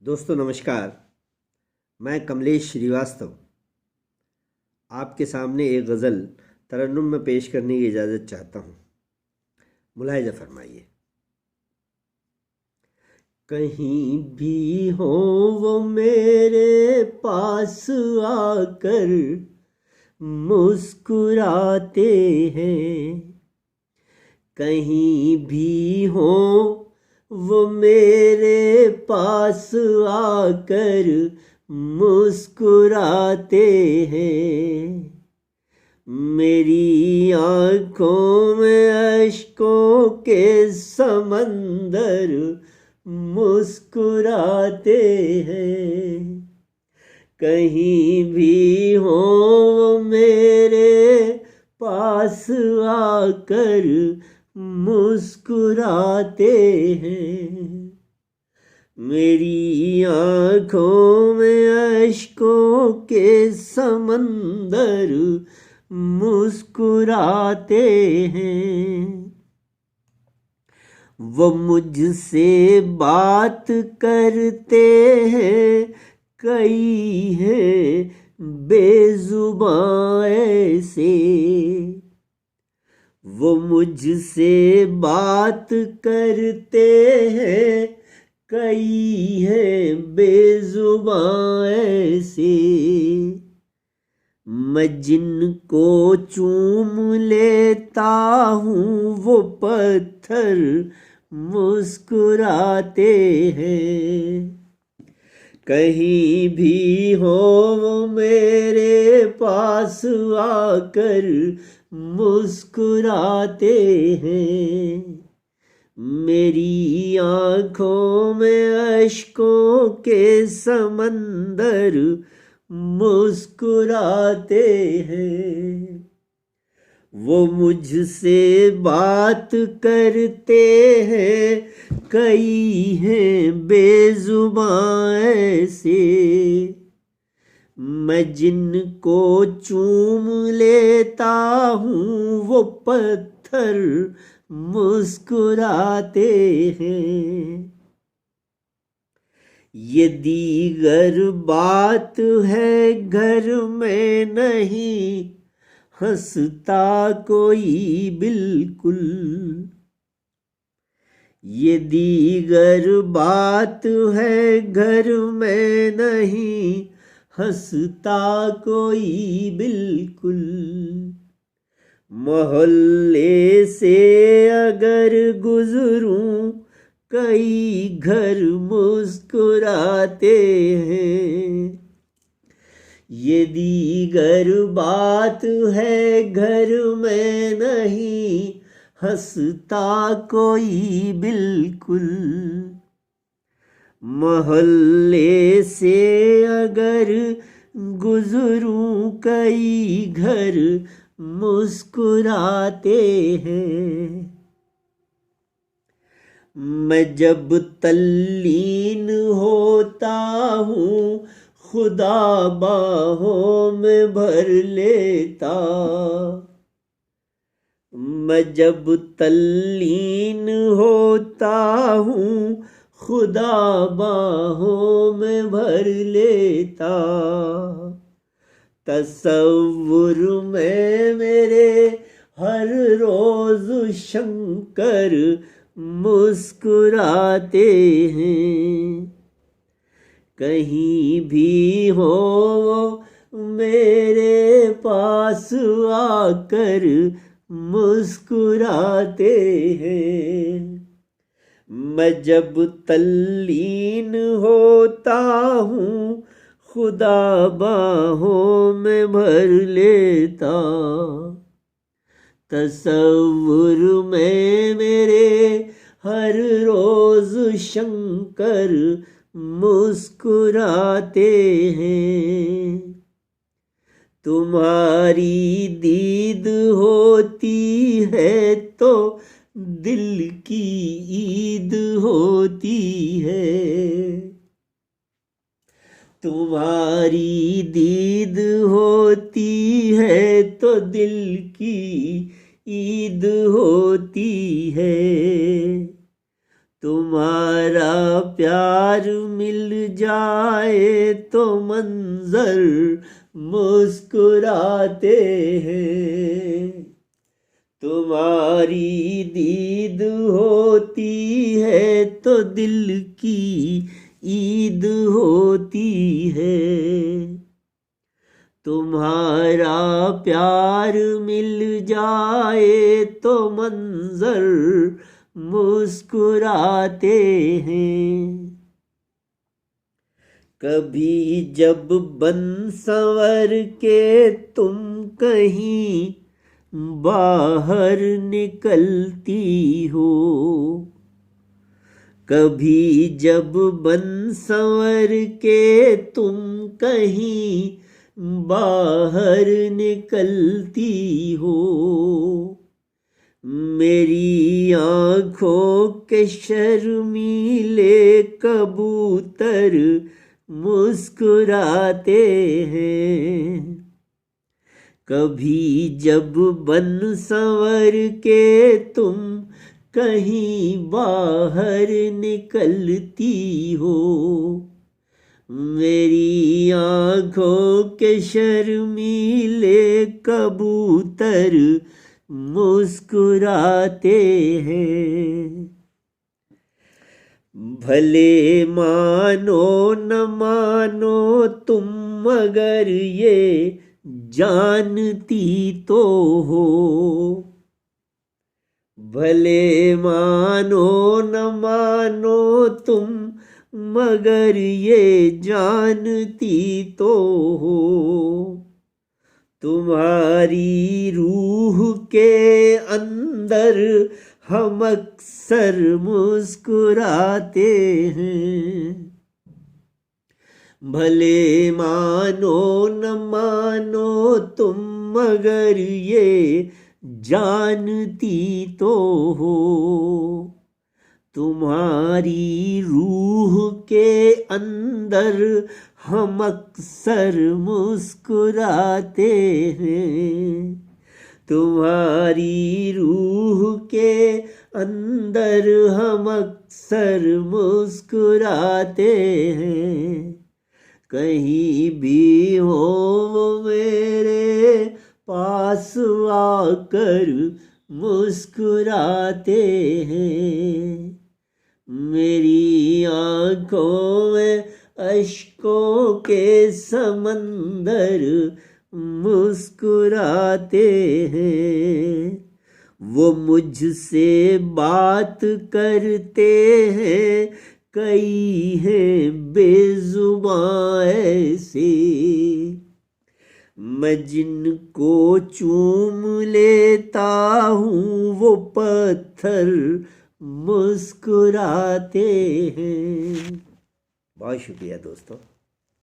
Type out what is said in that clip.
दोस्तों नमस्कार। मैं कमलेश श्रीवास्तव आपके सामने एक गज़ल तरन्नुम में पेश करने की इजाज़त चाहता हूँ। मुलाहिज़ा फरमाइए। कहीं भी हो वो मेरे पास आकर मुस्कुराते हैं, कहीं भी हो वो मेरे पास आकर मुस्कुराते हैं। मेरी आँखों में अश्कों के समंदर मुस्कुराते हैं। कहीं भी हो वो मेरे पास आकर मुस्कुराते हैं। मेरी आँखों में अश्कों के समंदर मुस्कुराते हैं। वो मुझसे बात करते हैं, कई हैं बेजुबां ऐसे। वो मुझसे बात करते हैं, कई हैं बेजुबां ऐसे। मैं जिनको चूम लेता हूँ वो पत्थर मुस्कुराते हैं। कहीं भी हो वो मेरे पास आकर मुस्कुराते हैं। मेरी आँखों में अश्कों के समंदर मुस्कुराते हैं। वो मुझसे बात करते हैं, कई हैं बेजुबां ऐसे। मैं जिनको चूम लेता हूँ वो पत्थर मुस्कुराते हैं। ये दीगर बात है घर में नहीं हंसता कोई बिल्कुल। ये दीगर बात है घर में नहीं हंसता कोई बिल्कुल। मोहल्ले से अगर गुजरूं कई घर मुस्कुराते हैं। ये दीगर बात है घर में नहीं हंसता कोई बिल्कुल। मोहल्ले से अगर गुजरूं कई घर मुस्कुराते हैं। मैं जब तल्लीन होता हूँ खुदा बाहों में भर लेता। मैं जब तल्लीन होता हूँ खुदा बाहों में भर लेता। तसव्वुर में मेरे हर रोज शंकर मुस्कुराते हैं। कहीं भी हो मेरे पास आकर मुस्कुराते हैं। मैं जब तल्लीन होता हूँ खुदा बाहों में भर लेता। तसव्वुर में मेरे हर रोज शंकर मुस्कुराते हैं। तुम्हारी दीद होती है तो दिल की ईद होती है। तुम्हारी दीद होती है तो दिल की ईद होती है। तुम्हारा प्यार मिल जाए तो मंजर मुस्कुराते हैं। तुम्हारी दीद होती है तो दिल की ईद होती है। तुम्हारा प्यार मिल जाए तो मंजर मुस्कुराते हैं। कभी जब बन संवर के तुम कहीं बाहर निकलती हो, कभी जब बन संवर के तुम कहीं बाहर निकलती हो, मेरी आँखों के शर्मीले कबूतर मुस्कुराते हैं। कभी जब बन संवर के तुम कहीं बाहर निकलती हो, मेरी आँखों के शर्मीले कबूतर मुस्कुराते हैं। भले मानो न मानो तुम मगर ये जानती तो हो, भले मानो न मानो तुम मगर ये जानती तो हो, तुम्हारी रूह के अंदर हम अक्सर मुस्कुराते हैं। भले मानो न मानो तुम मगर ये जानती तो हो, तुम्हारी रूह के अंदर हम अक्सर मुस्कुराते हैं। तुम्हारी रूह के अंदर हम अक्सर मुस्कुराते हैं। कहीं भी हो वो मेरे पास आकर मुस्कुराते हैं। मेरी आँखों में अश्कों के समंदर मुस्कुराते हैं। वो मुझसे बात करते हैं, कई हैं बेजुबां ऐसे, मैं जिनको चूम लेता हूँ वो पत्थर मुस्कुराते हैं। बहुत शुक्रिया दोस्तों।